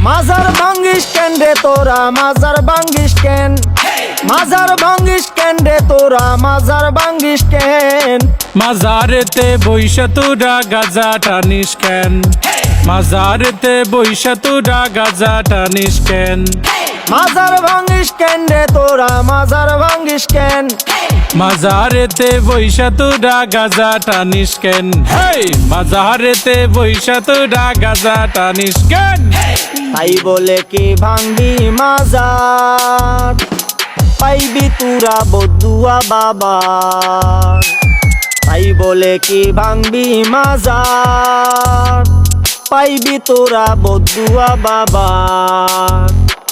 মাজার ভাঙ্গিস কেন রে তোরা মাজার ভাঙ্গিস কেন মাজার ভাঙ্গিস কেন রে তোরা মাজার ভাঙ্গিস কেন মাজারেতে বইসা তোরা গাজা টানিস কেন মাজারেতে বইসা তোরা গাজা টানিস কেন মাজার ভাঙ্গিস কেন রে তোরা মাজার ভাঙ্গিস কেন মাজারেতে বইসা তোরা গাজা টানিস কেন হেই মাজারেতে বইসা তোরা গাজা টানিস কেন তাই বলে কি ভাঙ্গি মাজার পাইবি তুরা বদুয়া বাবা তাই বলে কি ভাঙবি মাজার পাইবি তোরা বদুয়া বাবা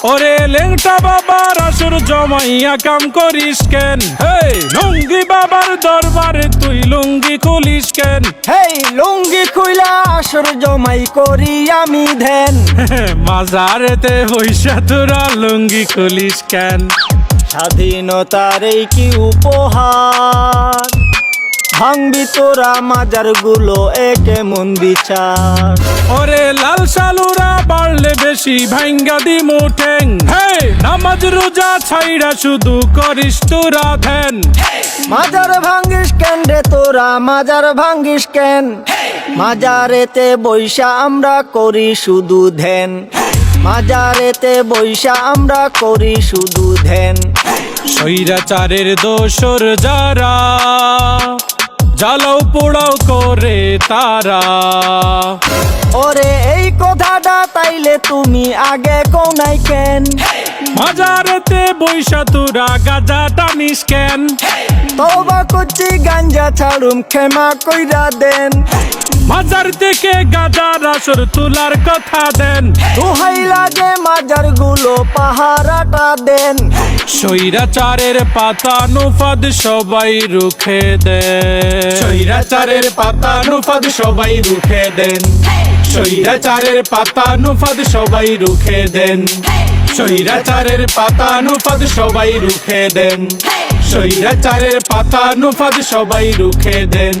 ওরে লেংটা বাবার আসর জমাইয়া কাম করিস কেন হেই লুঙ্গি বাবার দরবারে তুই লুঙ্গি খুলিস কেন হেই লুঙ্গি খুইলা আসর জমাই করি আমি ধ্যান মাজারেতে বইসা তোরা লুঙ্গি খুলিস কেন স্বাধীনতার এই কি উপহার ভাঙবি তোরা মাজার গুলো একে মন বিচার ওরে লাল সালুরা বাড়লে বেশি ভাঙ্গা দি মুঠেং হে নামাজ রোজা ছাইরা শুধু করিস তোরা ধ্যান মাজার ভাঙ্গিস কেন রে তোরা মাজার ভাঙ্গিস কেন মাজারেতে বৈশা আমরা করি শুধু ধ্যান মাজারেতে বৈশা আমরা করি শুধু ধ্যান স্বৈরাচারের দোসর যারা জ্বালাও পোড়াও করে তারা ওরে এই কথাটা তাইলে তুমি আগে কোনাই কেন মাজারেতে বৈশা তোরা গাজা টানিস কেন তওবা করছি গাঞ্জা ছাড়ুম ক্ষমা কইরা দেন মাজার থেকে গাজার আসর তোলার কথা দেন দোহাই লাগে মাজার গুলো পাহারাটা দেন স্বৈরাচারের পাতা নুফাদ সবাই রুখে দেন স্বৈরাচারের পাতা নুফাদ সবাই রুখে দেন স্বৈরাচারের পাতা নুফাদ সবাই রুখে দেন স্বৈরাচারের পাতা নুফাদ সবাই রুখে দেন স্বৈরাচারের পাতা নুফাদ সবাই রুখে দেন